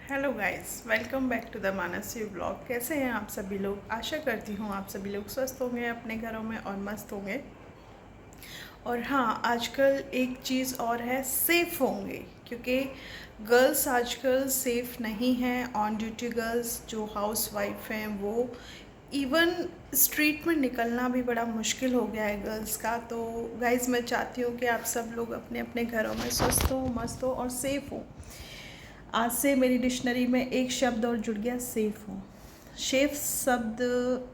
Hello guys, welcome back to the Mansi blog. कैसे हैं आप सभी लोग? आशा करती हूँ आप सभी लोग स्वस्थ होंगे अपने घरों में और मस्त होंगे। और हाँ, आजकल एक चीज़ और है, सेफ़ होंगे, क्योंकि गर्ल्स आजकल सेफ़ नहीं हैं। ऑन ड्यूटी गर्ल्स जो हाउस वाइफ हैं वो इवन स्ट्रीट में निकलना भी बड़ा मुश्किल हो गया है गर्ल्स का। तो गाइस, मैं चाहती हूँ कि आप सब लोग अपने अपने घरों में स्वस्थ हो, मस्त हो और सेफ़ हो। आज से मेरी डिक्शनरी में एक शब्द और जुड़ गया, सेफ़ हो। सेफ शब्द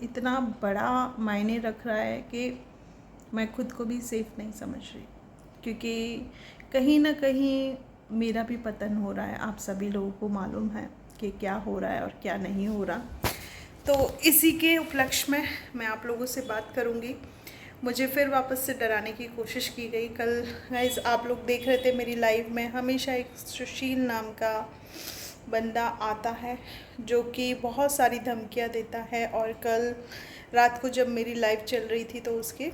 इतना बड़ा मायने रख रहा है कि मैं खुद को भी सेफ़ नहीं समझ रही, क्योंकि कहीं ना कहीं मेरा भी पतन हो रहा है। आप सभी लोगों को मालूम है कि क्या हो रहा है और क्या नहीं हो रहा। तो इसी के उपलक्ष्य में मैं आप लोगों से बात करूंगी। मुझे फिर वापस से डराने की कोशिश की गई। कल गाइस आप लोग देख रहे थे मेरी लाइव में, हमेशा एक सुशील नाम का बंदा आता है जो कि बहुत सारी धमकियां देता है। और कल रात को जब मेरी लाइव चल रही थी तो उसके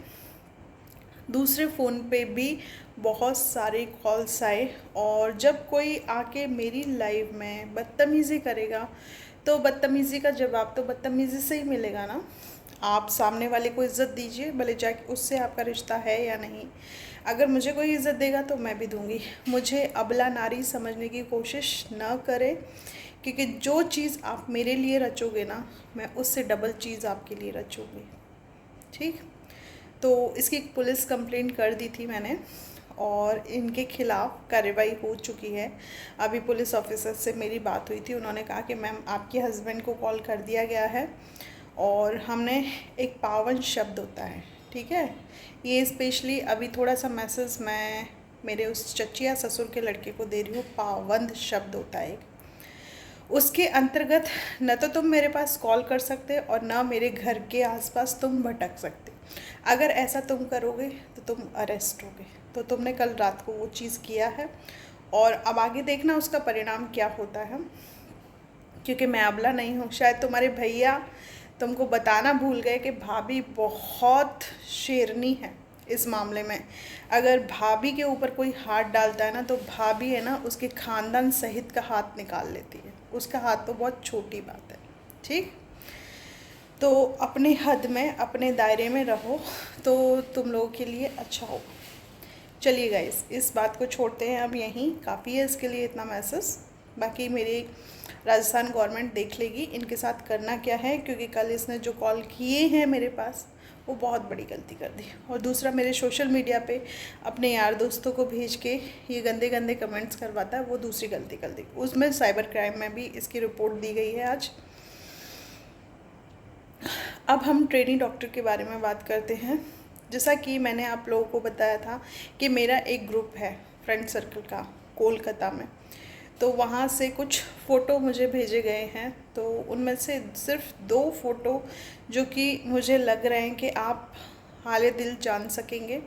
दूसरे फ़ोन पे भी बहुत सारे कॉल्स आए। और जब कोई आके मेरी लाइव में बदतमीज़ी करेगा तो बदतमीज़ी का जवाब तो बदतमीज़ी से ही मिलेगा ना। आप सामने वाले को इज़्ज़त दीजिए, भले जाके उससे आपका रिश्ता है या नहीं। अगर मुझे कोई इज़्ज़त देगा तो मैं भी दूंगी। मुझे अबला नारी समझने की कोशिश न करें, क्योंकि जो चीज़ आप मेरे लिए रचोगे ना, मैं उससे डबल चीज़ आपके लिए रचूँगी। ठीक। तो इसकी पुलिस कंप्लेंट कर दी थी मैंने और इनके खिलाफ कार्रवाई हो चुकी है। अभी पुलिस ऑफिसर से मेरी बात हुई थी, उन्होंने कहा कि मैम आपके हस्बैंड को कॉल कर दिया गया है और हमने एक पावन शब्द होता है, ठीक है, ये स्पेशली अभी थोड़ा सा मैसेज मैं मेरे उस चचिया ससुर के लड़के को दे रही हूँ। पावन शब्द होता है एक, उसके अंतर्गत न तो तुम मेरे पास कॉल कर सकते और ना मेरे घर के आसपास तुम भटक सकते। अगर ऐसा तुम करोगे तो तुम अरेस्ट होगे। तो तुमने कल रात को वो चीज़ किया है और अब आगे देखना उसका परिणाम क्या होता है, क्योंकि मैं अबला नहीं हूँ। शायद तुम्हारे भैया तुमको बताना भूल गए कि भाभी बहुत शेरनी है इस मामले में। अगर भाभी के ऊपर कोई हाथ डालता है ना तो भाभी है ना उसके खानदान सहित का हाथ निकाल लेती है। उसका हाथ तो बहुत छोटी बात है। ठीक। तो अपने हद में अपने दायरे में रहो तो तुम लोगों के लिए अच्छा होगा। चलिए गाइस, इस बात को छोड़ते हैं अब यहीं, काफ़ी है इसके लिए इतना मैसेज। बाकी मेरी राजस्थान गवर्नमेंट देख लेगी इनके साथ करना क्या है, क्योंकि कल इसने जो कॉल किए हैं मेरे पास वो बहुत बड़ी गलती कर दी। और दूसरा, मेरे सोशल मीडिया पे अपने यार दोस्तों को भेज के ये गंदे गंदे कमेंट्स करवाता है, वो दूसरी गलती कर दी। उसमें साइबर क्राइम में भी इसकी रिपोर्ट दी गई है आज। अब हम ट्रेनी डॉक्टर के बारे में बात करते हैं। जैसा कि मैंने आप लोगों को बताया था कि मेरा एक ग्रुप है फ्रेंड सर्कल का कोलकाता में, तो वहाँ से कुछ फ़ोटो मुझे भेजे गए हैं। तो उनमें से सिर्फ 2 फ़ोटो जो कि मुझे लग रहे हैं कि आप हाले दिल जान सकेंगे,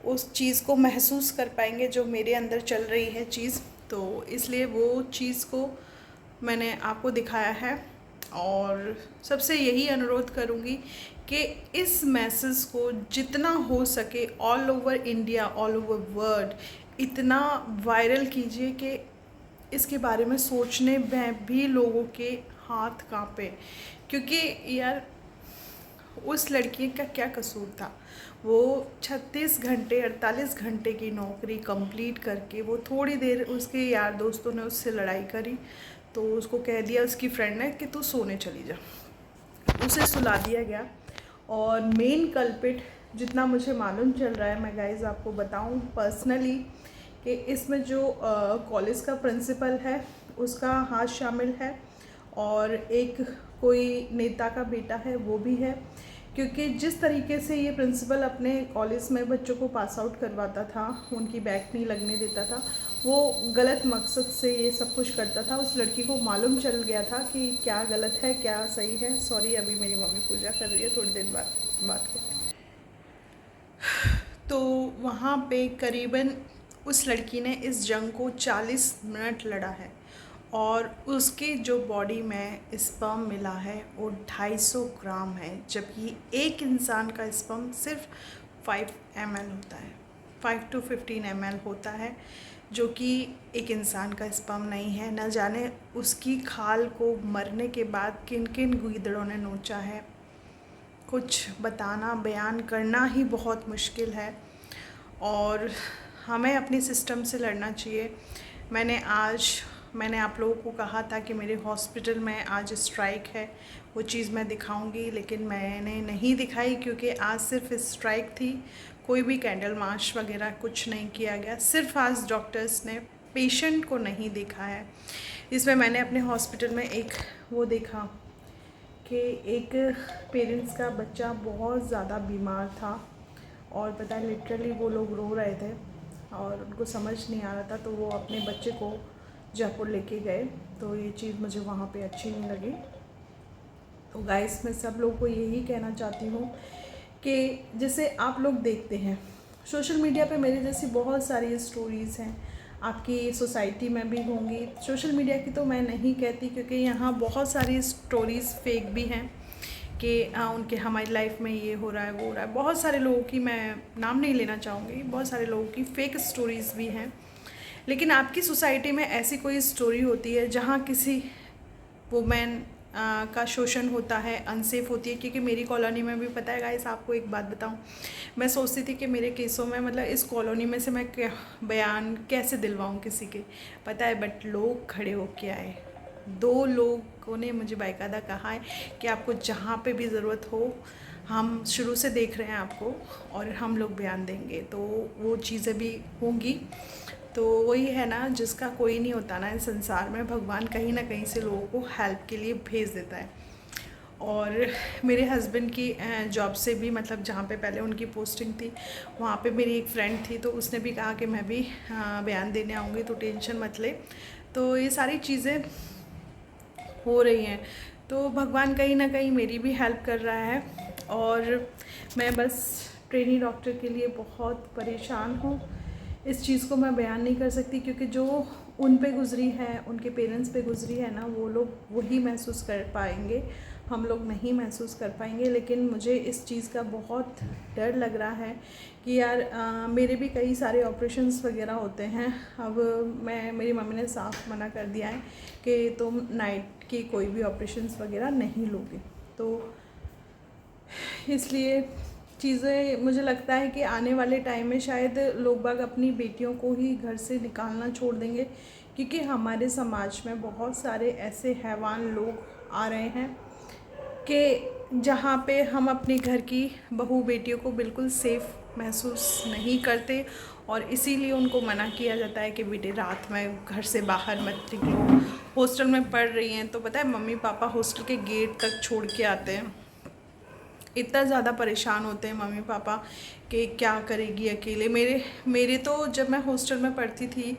उस चीज़ को महसूस कर पाएंगे जो मेरे अंदर चल रही है चीज़। तो इसलिए वो चीज़ को मैंने आपको दिखाया है और सबसे यही अनुरोध करूँगी कि इस मैसेज को जितना हो सके all over India, all over world इतना वायरल कीजिए कि इसके बारे में सोचने में भी लोगों के हाथ कांपे। क्योंकि यार, उस लड़की का क्या कसूर था? वो 36 घंटे 48 घंटे की नौकरी कंप्लीट करके वो थोड़ी देर उसके यार दोस्तों ने उससे लड़ाई करी तो उसको कह दिया उसकी फ्रेंड ने कि तू सोने चली जा। उसे सुला दिया गया। और मेन कल्पिट जितना मुझे मालूम चल रहा है, मैं गाइज आपको बताऊं पर्सनली, कि इसमें जो कॉलेज का प्रिंसिपल है उसका हाथ शामिल है और एक कोई नेता का बेटा है वो भी है। क्योंकि जिस तरीके से ये प्रिंसिपल अपने कॉलेज में बच्चों को पास आउट करवाता था, उनकी बैक नहीं लगने देता था, वो गलत मकसद से ये सब कुछ करता था। उस लड़की को मालूम चल गया था कि क्या गलत है क्या सही है। सॉरी, अभी मेरी मम्मी पूजा कर रही है, थोड़ी देर बाद बात करते हैं। तो वहाँ पे करीबन उस लड़की ने इस जंग को 40 मिनट लड़ा है और उसकी जो बॉडी में स्पर्म मिला है वो 250 ग्राम है, जबकि एक इंसान का स्पर्म सिर्फ 5 ml होता है, 5 to 15 ml होता है। जो कि एक इंसान का स्पर्म नहीं है। न जाने उसकी खाल को मरने के बाद किन किन गीदड़ों ने नोचा है, कुछ बताना बयान करना ही बहुत मुश्किल है। और हमें अपनी सिस्टम से लड़ना चाहिए। मैंने आप लोगों को कहा था कि मेरे हॉस्पिटल में आज स्ट्राइक है, वो चीज़ मैं दिखाऊंगी, लेकिन मैंने नहीं दिखाई क्योंकि आज सिर्फ स्ट्राइक थी। कोई भी कैंडल मार्च वगैरह कुछ नहीं किया गया। सिर्फ आज डॉक्टर्स ने पेशेंट को नहीं देखा है। इसमें मैंने अपने हॉस्पिटल में एक वो देखा कि एक पेरेंट्स का बच्चा बहुत ज़्यादा बीमार था और पता है लिटरली वो लोग रो रहे थे और उनको समझ नहीं आ रहा था, तो वो अपने बच्चे को जयपुर लेके गए। तो ये चीज़ मुझे वहाँ पे अच्छी नहीं लगी। तो गाइस, मैं सब लोगों को यही कहना चाहती हूँ कि जैसे आप लोग देखते हैं सोशल मीडिया पे मेरे जैसी बहुत सारी स्टोरीज़ हैं, आपकी सोसाइटी में भी होंगी। सोशल मीडिया की तो मैं नहीं कहती क्योंकि यहाँ बहुत सारी स्टोरीज़ फेक भी हैं कि उनके हमारी लाइफ में ये हो रहा है वो हो रहा है। बहुत सारे लोगों की, मैं नाम नहीं लेना चाहूँगी, बहुत सारे लोगों की फ़ेक स्टोरीज़ भी हैं। लेकिन आपकी सोसाइटी में ऐसी कोई स्टोरी होती है जहाँ किसी वुमेन का शोषण होता है, अनसेफ होती है। क्योंकि मेरी कॉलोनी में भी पता है गाइस, आपको एक बात बताऊं, मैं सोचती थी कि मेरे केसों में मतलब इस कॉलोनी में से मैं बयान कैसे दिलवाऊं किसी के, पता है, बट लोग खड़े होके आए। 2 लोगों ने मुझे बाकायदा कहा है कि आपको जहाँ पे भी ज़रूरत हो, हम शुरू से देख रहे हैं आपको और हम लोग बयान देंगे। तो वो चीज़ें भी होंगी। तो वही है ना, जिसका कोई नहीं होता ना इस संसार में, भगवान कहीं ना कहीं से लोगों को हेल्प के लिए भेज देता है। और मेरे हस्बैंड की जॉब से भी, मतलब जहाँ पे पहले उनकी पोस्टिंग थी वहाँ पे मेरी एक फ्रेंड थी, तो उसने भी कहा कि मैं भी बयान देने आऊँगी, तो टेंशन मत ले। तो ये सारी चीज़ें हो रही हैं, तो भगवान कहीं ना कहीं मेरी भी हेल्प कर रहा है। और मैं बस ट्रेनी डॉक्टर के लिए बहुत परेशान हूँ। इस चीज़ को मैं बयान नहीं कर सकती क्योंकि जो उन पे गुजरी है, उनके पेरेंट्स पे गुजरी है ना, वो लोग वही महसूस कर पाएंगे, हम लोग नहीं महसूस कर पाएंगे। लेकिन मुझे इस चीज़ का बहुत डर लग रहा है कि यार मेरे भी कई सारे ऑपरेशंस वगैरह होते हैं। अब मेरी मम्मी ने साफ मना कर दिया है कि तुम नाइट की कोई भी ऑपरेशंस वगैरह नहीं लोगे। तो इसलिए चीज़ें, मुझे लगता है कि आने वाले टाइम में शायद लोग बाग अपनी बेटियों को ही घर से निकालना छोड़ देंगे, क्योंकि हमारे समाज में बहुत सारे ऐसे हैवान लोग आ रहे हैं कि जहाँ पे हम अपने घर की बहू बेटियों को बिल्कुल सेफ़ महसूस नहीं करते और इसीलिए उनको मना किया जाता है कि बेटे रात में घर से बाहर मत निकलो। हॉस्टल में पढ़ रही हैं तो पता है मम्मी पापा हॉस्टल के गेट तक छोड़ के आते हैं। इतना ज़्यादा परेशान होते हैं मम्मी पापा कि क्या करेगी अकेले। मेरे तो जब मैं हॉस्टल में पढ़ती थी,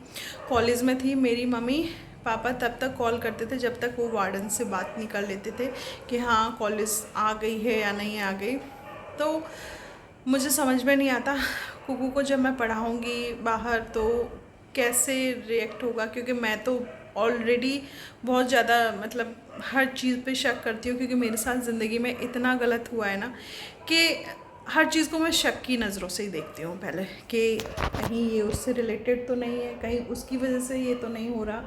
कॉलेज में थी, मेरी मम्मी पापा तब तक कॉल करते थे जब तक वो वार्डन से बात नहीं कर लेते थे कि हाँ कॉलेज आ गई है या नहीं आ गई। तो मुझे समझ में नहीं आता कुकू को जब मैं पढ़ाऊँगी बाहर तो कैसे रिएक्ट होगा, क्योंकि मैं तो ऑलरेडी बहुत ज़्यादा मतलब हर चीज़ पे शक करती हूँ, क्योंकि मेरे साथ ज़िंदगी में इतना गलत हुआ है ना कि हर चीज़ को मैं शक की नज़रों से ही देखती हूँ पहले कि कहीं ये उससे रिलेटेड तो नहीं है, कहीं उसकी वजह से ये तो नहीं हो रहा,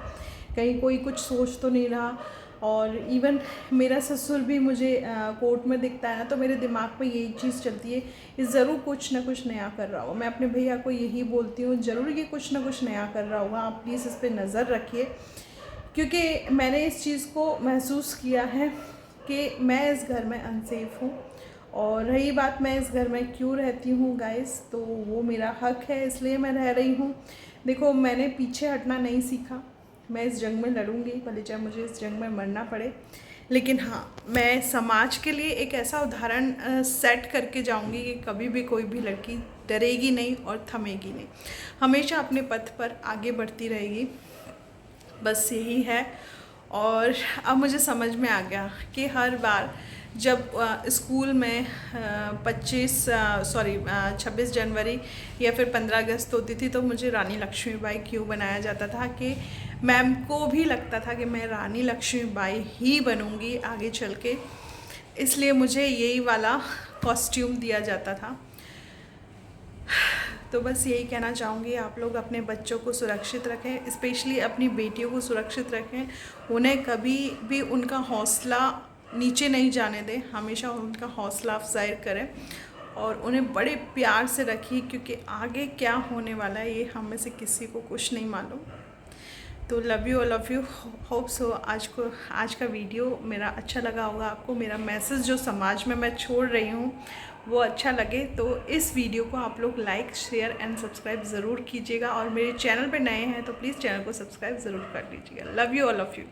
कहीं कोई कुछ सोच तो नहीं रहा। और इवन मेरा ससुर भी मुझे कोर्ट में दिखता है ना, तो मेरे दिमाग में यही चीज़ चलती है कि ज़रूर कुछ ना कुछ नया कर रहा हो। मैं अपने भैया को यही बोलती हूँ, ज़रूर ये कुछ ना कुछ नया कर रहा होगा, आप प्लीज़ इस पर नज़र रखिए। क्योंकि मैंने इस चीज़ को महसूस किया है कि मैं इस घर में अनसेफ हूँ। और रही बात मैं इस घर में क्यों रहती हूँ गाइस, तो वो मेरा हक है, इसलिए मैं रह रही हूँ। देखो, मैंने पीछे हटना नहीं सीखा, मैं इस जंग में लड़ूंगी, भले चाहे मुझे इस जंग में मरना पड़े। लेकिन हाँ, मैं समाज के लिए एक ऐसा उदाहरण सेट करके जाऊंगी कि कभी भी कोई भी लड़की डरेगी नहीं और थमेगी नहीं, हमेशा अपने पथ पर आगे बढ़ती रहेगी। बस यही है। और अब मुझे समझ में आ गया कि हर बार जब स्कूल में 26 जनवरी या फिर 15 अगस्त होती थी तो मुझे रानी लक्ष्मीबाई क्यों बनाया जाता था, कि मैम को भी लगता था कि मैं रानी लक्ष्मीबाई ही बनूंगी आगे चल के, इसलिए मुझे यही वाला कॉस्ट्यूम दिया जाता था। तो बस यही कहना चाहूँगी, आप लोग अपने बच्चों को सुरक्षित रखें, स्पेशली अपनी बेटियों को सुरक्षित रखें। उन्हें कभी भी उनका हौसला नीचे नहीं जाने दें, हमेशा उनका हौसला अफजाई करें और उन्हें बड़े प्यार से रखिए, क्योंकि आगे क्या होने वाला है ये हम में से किसी को कुछ नहीं मालूम। तो love you, all of you. Hope so आज का वीडियो मेरा अच्छा लगा होगा आपको। मेरा मैसेज जो समाज में मैं छोड़ रही हूँ वो अच्छा लगे तो इस वीडियो को आप लोग लाइक, शेयर एंड सब्सक्राइब ज़रूर कीजिएगा, और मेरे चैनल पे नए हैं तो प्लीज़ चैनल को सब्सक्राइब ज़रूर कर लीजिएगा। Love you, all of you.